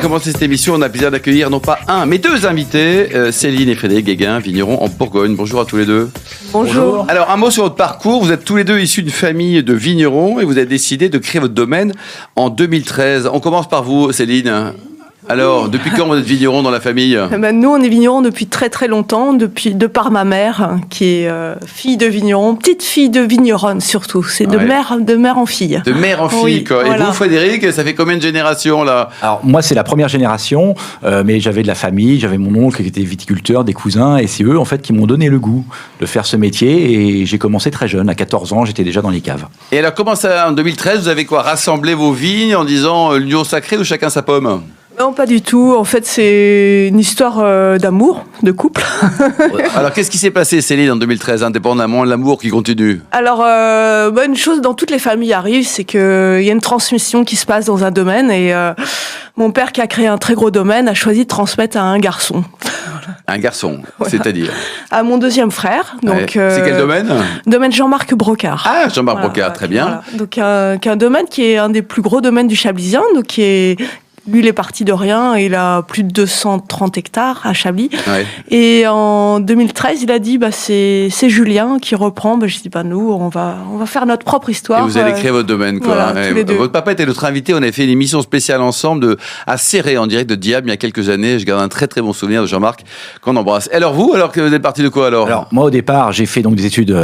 commencer cette émission, on a le plaisir d'accueillir non pas un, mais deux invités, Céline et Frédéric Guéguin, vignerons en Bourgogne. Bonjour à tous les deux. Bonjour. Alors, un mot sur votre parcours. Vous êtes tous les deux issus d'une famille de vignerons et vous avez décidé de créer votre domaine en 2013. On commence par vous, Céline. Alors, depuis quand vous êtes vigneron dans la famille ? Nous, on est vignerons depuis très très longtemps, de par ma mère, qui est fille de vigneron, petite fille de vigneronne surtout. C'est de mère en fille. De mère en fille, oui, quoi. Voilà. Et vous, Frédéric, ça fait combien de générations, là ? Alors, moi, c'est la première génération, mais j'avais de la famille, j'avais mon oncle qui était viticulteur, des cousins, et c'est eux, en fait, qui m'ont donné le goût de faire ce métier, et j'ai commencé très jeune, à 14 ans, j'étais déjà dans les caves. Et alors, comment ça, en 2013, vous avez quoi ? Rassemblé vos vignes en disant l'union sacrée ou chacun sa pomme ? Non, pas du tout. En fait, c'est une histoire d'amour, de couple. Alors, qu'est-ce qui s'est passé, Céline, en 2013, indépendamment de l'amour qui continue ? Alors, une chose dans toutes les familles arrive, c'est qu'il y a une transmission qui se passe dans un domaine. Et mon père, qui a créé un très gros domaine, a choisi de transmettre à un garçon. Un garçon, voilà. C'est-à-dire ? À mon deuxième frère. Donc, c'est quel domaine ? Domaine Jean-Marc Brocard. Ah, Jean-Marc Brocard, très bien. Voilà. Donc, un domaine qui est un des plus gros domaines du Chablisien, donc qui est... Lui, il est parti de rien, il a plus de 230 hectares à Chablis. Ouais. Et en 2013, il a dit, c'est Julien qui reprend. Je dis, nous, on va faire notre propre histoire. Et vous allez créer votre domaine, quoi. Voilà, votre papa était notre invité, on avait fait une émission spéciale ensemble à Serré, en direct de Diable, il y a quelques années. Je garde un très très bon souvenir de Jean-Marc, qu'on embrasse. Et alors vous, que vous êtes parti de quoi alors, moi, au départ, j'ai fait donc des études,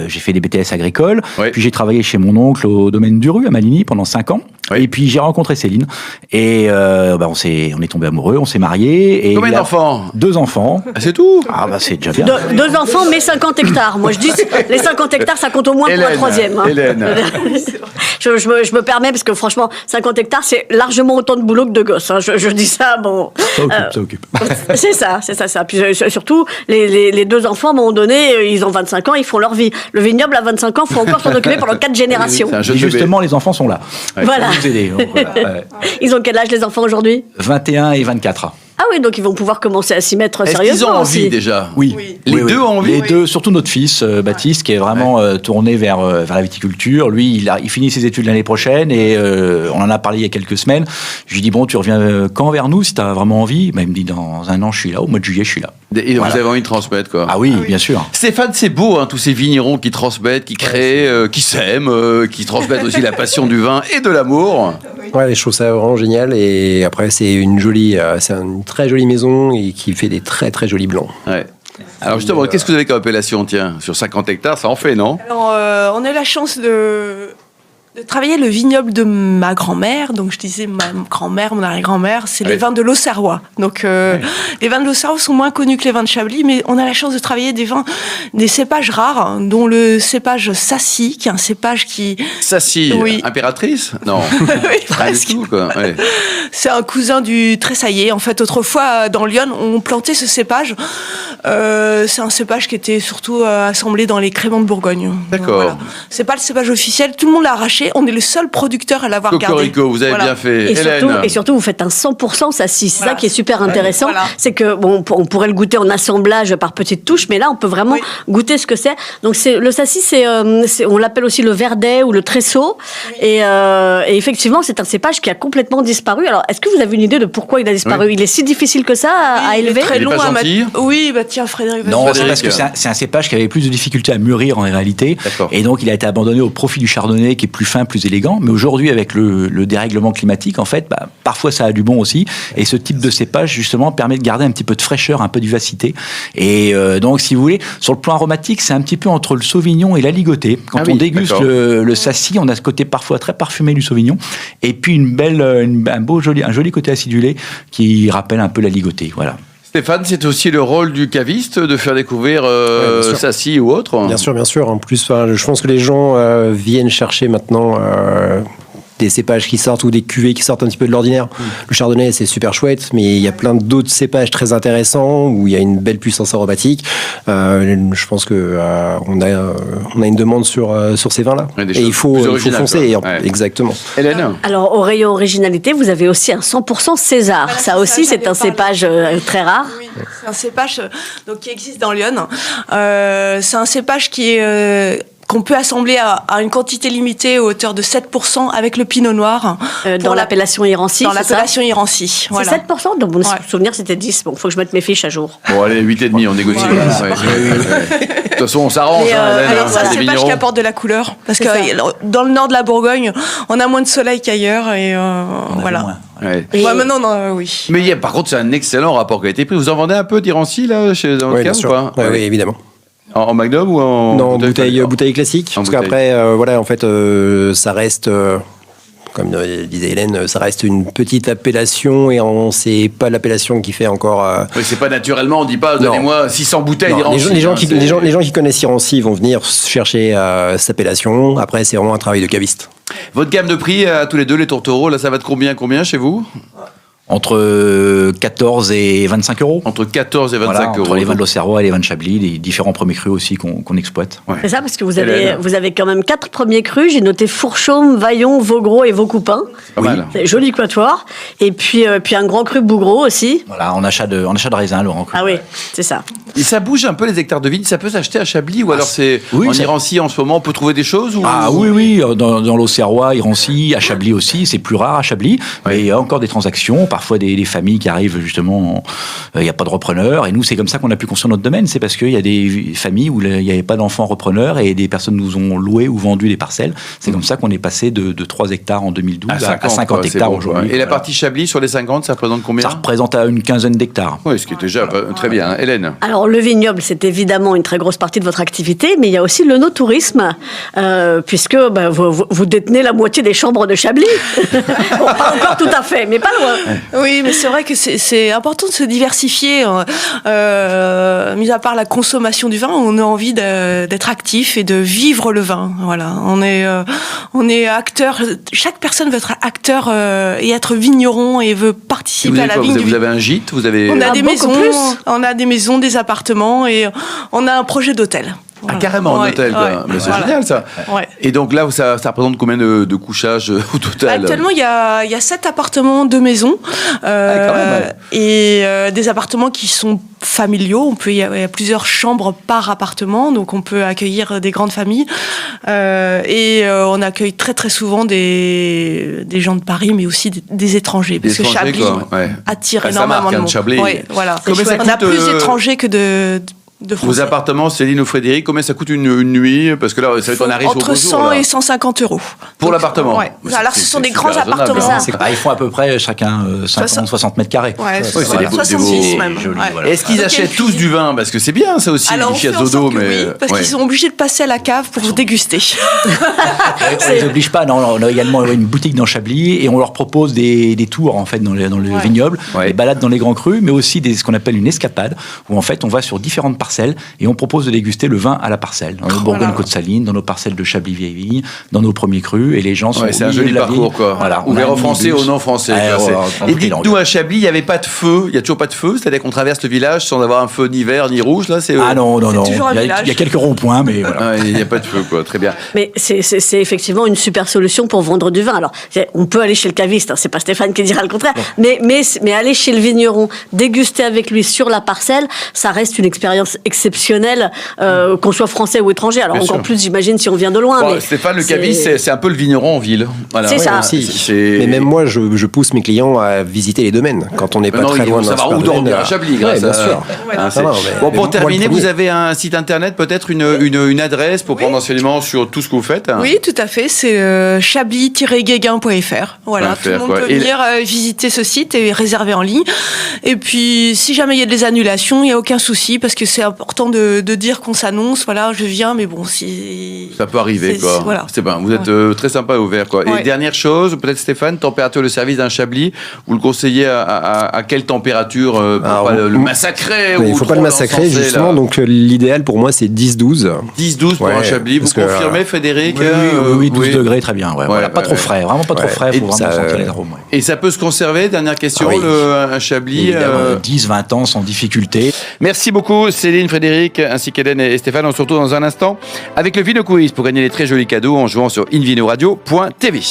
j'ai fait des BTS agricoles, puis j'ai travaillé chez mon oncle au domaine du Rue, à Maligny, pendant 5 ans. Oui. Et puis j'ai rencontré Céline et on est tombé amoureux, on s'est mariés. Combien d'enfants ? 2 enfants. C'est tout ? Ah c'est déjà bien. 2 enfants mais 50 hectares. Moi je dis les 50 hectares ça compte au moins pour un troisième. Hein. Hélène. je me permets parce que franchement 50 hectares c'est largement autant de boulot que de gosses. Hein. Je dis ça bon. Ça occupe. C'est ça. Puis surtout les 2 enfants à un moment donné ils ont 25 ans, ils font leur vie. Le vignoble à 25 ans faut encore s'en occuper pendant 4 générations. Oui, justement les enfants sont là. Voilà. Aider, donc, voilà. Ils ont quel âge les enfants aujourd'hui ? 21 et 24. Ah oui, donc ils vont pouvoir commencer à s'y mettre sérieusement. Est-ce qu'ils ont envie aussi déjà ? Oui. Les deux ont envie ? Les deux, surtout notre fils, Baptiste, qui est vraiment tourné vers la viticulture. Lui, il finit ses études l'année prochaine et on en a parlé il y a quelques semaines. Je lui dis, tu reviens quand vers nous si tu as vraiment envie ? Il me dit, dans 1 an, je suis là. Au mois de juillet, je suis là. Et vous avez envie de transmettre, quoi. Ah oui, bien sûr. Stéphane, c'est beau, tous ces vignerons qui transmettent, qui créent, qui s'aiment, qui transmettent aussi la passion du vin et de l'amour. Ouais, je trouve ça vraiment génial. Et après, c'est une très jolie maison et qui fait des très très jolis blancs. Ouais. Alors justement, qu'est-ce que vous avez comme appellation, tiens ? Sur 50 hectares, ça en fait, non ? Alors, on a la chance de travailler le vignoble de ma grand-mère. Donc, je disais ma grand-mère, mon arrière-grand-mère, c'est les vins de l'Auxerrois. Donc, les vins de l'Auxerrois sont moins connus que les vins de Chablis, mais on a la chance de travailler des cépages rares, dont le cépage Sassy, qui est un cépage qui... Sassy, impératrice ? Non. Oui, presque. Tout, quoi. Ouais. C'est un cousin du Tressaillé. En fait, autrefois, dans Lyon, on plantait ce cépage. C'est un cépage qui était surtout assemblé dans les créments de Bourgogne. D'accord. Voilà. C'est pas le cépage officiel. Tout le monde l'a arraché. On est le seul producteur à l'avoir gardé. Cocorico, vous avez bien fait. Et surtout, vous faites un 100% Sassy. C'est ça qui est super intéressant. Voilà. C'est que, on pourrait le goûter en assemblage par petites touches, mais là, on peut vraiment goûter ce que c'est. Donc, le Sassy, on l'appelle aussi le Verdet ou le Tressaut. Oui. Et effectivement, c'est un cépage qui a complètement disparu. Alors, est-ce que vous avez une idée de pourquoi il a disparu ? Il est si difficile que ça à élever ? Très long à gentil. Oui, tiens, Frédéric. Non, c'est parce que c'est un cépage qui avait plus de difficultés à mûrir en réalité. D'accord. Et donc, il a été abandonné au profit du Chardonnay qui est plus fin, plus élégant. Mais aujourd'hui, avec le dérèglement climatique, en fait, parfois ça a du bon aussi. Et ce type de cépage, justement, permet de garder un petit peu de fraîcheur, un peu de vivacité. Et donc, si vous voulez, sur le plan aromatique, c'est un petit peu entre le Sauvignon et l'Aligoté. Quand on déguste le Sassy, on a ce côté parfois très parfumé du Sauvignon. Et puis un joli côté acidulé qui rappelle un peu l'Aligoté. Voilà. Stéphane, c'est aussi le rôle du caviste de faire découvrir Sassy ou autre. Bien sûr. En plus, je pense que les gens viennent chercher maintenant des cépages qui sortent ou des cuvées qui sortent un petit peu de l'ordinaire. Le chardonnay, c'est super chouette, mais il y a plein d'autres cépages très intéressants où il y a une belle puissance aromatique. Je pense que on a une demande sur ces vins-là. Et il faut foncer. Exactement. Hélène ? Alors, au rayon originalité, vous avez aussi un 100% César. Voilà, ça aussi, c'est un cépage très rare. Oui, c'est un cépage qui existe dans Lyon. C'est un cépage qui est qu'on peut assembler à une quantité limitée à hauteur de 7% avec le pinot noir. Dans l'appellation Irancy. Dans l'appellation Irancy. Voilà. C'est 7%? Dans mon souvenir, c'était 10. Bon, il faut que je mette mes fiches à jour. Bon, allez, 8,5, on négocie. De toute façon, on s'arrange. Alors, ça, c'est pas ce qui apporte de la couleur. Parce que dans le nord de la Bourgogne, on a moins de soleil qu'ailleurs. Et voilà. Oui. Mais par contre, c'est un excellent rapport qualité-prix. Vous en vendez un peu d'Irancy, là, dans le cas, ou pas? Oui, évidemment. En magnum ou en... Non, bouteille classique. Parce qu'après, en fait, ça reste... Comme disait Hélène, ça reste une petite appellation et c'est pas l'appellation qui fait encore. Oui, c'est pas naturellement, on dit pas donnez-moi 600 bouteilles d'Irancy. Les gens qui connaissent Irancy vont venir chercher cette appellation. Après, c'est vraiment un travail de caviste. Votre gamme de prix à tous les deux, les tourtereaux, là, ça va de combien chez vous? Entre 14 et 25 euros. Entre 14 et 25 euros. Entre les vins de l'Auxerrois et les vins de Chablis, les différents premiers crus aussi qu'on exploite. Ouais. C'est ça, parce que vous avez quand même 4 premiers crus. J'ai noté Fourchaume, Vaillon, Vaugros et Vaucoupin. Pas mal. Joli quatuor. Et puis un grand cru Bougros aussi. Voilà, en achat de raisin, Laurent. Ah oui, c'est ça. Et ça bouge un peu les hectares de vignes. Ça peut s'acheter à Chablis ou alors c'est en Irancy en ce moment, on peut trouver des choses ou... Oui. Dans l'Auxerrois, Irancy, à Chablis aussi. C'est plus rare à Chablis. Mais il y a encore des transactions. Parfois des familles qui arrivent justement, il n'y a pas de repreneur. Et nous, c'est comme ça qu'on a pu construire notre domaine. C'est parce qu'il y a des familles où il n'y avait pas d'enfants repreneurs et des personnes nous ont loué ou vendu des parcelles. C'est comme ça qu'on est passé de 3 hectares en 2012 à 50 hectares aujourd'hui. Et la partie Chablis sur les 50, ça représente combien? Ça représente une quinzaine d'hectares. Oui, ce qui est déjà très bien. Hélène? Alors, le vignoble, c'est évidemment une très grosse partie de votre activité, mais il y a aussi le no-tourisme, puisque vous détenez la moitié des chambres de Chablis. Bon, pas encore tout à fait, mais pas loin. Oui, mais c'est vrai que c'est important de se diversifier. Mis à part la consommation du vin, on a envie d'être actif et de vivre le vin. Voilà, on est acteur. Chaque personne veut être acteur et être vigneron et veut participer à la vigne. Vous avez un gîte, On a des maisons, on a des maisons, des appartements et on a un projet d'hôtel. Voilà. Ah, carrément, un hôtel. Mais c'est génial, ça. Ouais. Et donc là, ça représente combien de couchages au total? Actuellement, il y a 7 appartements, 2 maisons. Et des appartements qui sont familiaux. Il y a plusieurs chambres par appartement, donc on peut accueillir des grandes familles. On accueille très très souvent des gens de Paris, mais aussi des étrangers. Parce que Chablis attire énormément de monde. Voilà. On a plus d'étrangers que de Français. Vos appartements, Céline ou Frédéric, combien ça coûte une nuit? Parce que là, ça va être un arrive entre 100 et 150 euros. Pour l'appartement? Ouais. Alors, ce sont des grands appartements. Ils font à peu près chacun 50-60 mètres carrés. Ouais, c'est des beaux 66 même. Est-ce qu'ils achètent tous du vin? Parce que c'est bien, ça aussi, alors, chez Zodo. Oui, parce qu'ils sont obligés de passer à la cave pour déguster. On les oblige pas. Non, on a également une boutique dans Chablis et on leur propose des tours, en fait, dans le vignoble, des balades dans les grands crus, mais aussi ce qu'on appelle une escapade, où, en fait, on va sur différentes parcelles et on propose de déguster le vin à la parcelle. Dans nos Bourgogne-Côte-Saline, dans nos parcelles de Chablis-Vieille-Vigne, dans nos premiers crus, et les gens sont... c'est un joli parcours, quoi. Voilà, ouvert aux Français, aux non-français. Et dites-nous, à Chablis, il n'y avait pas de feu, il n'y a toujours pas de feu, c'est-à-dire qu'on traverse le village sans avoir un feu ni vert ni rouge, là, Ah non. Il y a quelques ronds-points, mais voilà. Il n'y a pas de feu, quoi. Très bien. Mais c'est effectivement une super solution pour vendre du vin. Alors, on peut aller chez le caviste, c'est pas Stéphane qui dira le contraire, mais aller chez le vigneron, déguster avec lui sur la parcelle, ça reste une expérience exceptionnelle, qu'on soit français ou étranger. Alors, encore plus, j'imagine, si on vient de loin. Mais Stéphane, le caviste, c'est un peu le vigneron en ville. Voilà. C'est ça. Mais même moi, je pousse mes clients à visiter les domaines quand on n'est pas très loin d'un super domaine. Où dormir à Chablis, grâce bien sûr. Bon, pour terminer, vous avez un site internet, peut-être une adresse pour prendre enseignement sur tout ce que vous faites? Oui, tout à fait. C'est chablis-guéguin.fr. Voilà, tout le monde peut venir visiter ce site et réserver en ligne. Et puis, si jamais il y a des annulations, il n'y a aucun souci parce que c'est important de dire qu'on s'annonce. Voilà, je viens, mais bon, si... Ça peut arriver, quoi. Voilà. C'est bien. Vous êtes très sympa et ouvert, quoi. Et dernière chose, peut-être Stéphane, température de service d'un Chablis, vous le conseillez à quelle température pour pas le massacrer? Il ne faut pas le massacrer, justement. Donc, l'idéal pour moi, c'est 10-12. 10-12 pour un Chablis. Vous confirmez, Frédéric? Oui, 12 degrés, très bien. Pas trop frais, vraiment pas trop frais. Il faut vraiment sentir les arômes. Et ça peut se conserver? Dernière question, un Chablis 10-20 ans sans difficulté. Merci beaucoup, Céline, Frédéric, ainsi qu'Hélène et Stéphane. On se retrouve dans un instant avec le Vino Quiz pour gagner les très jolis cadeaux en jouant sur invinoradio.tv.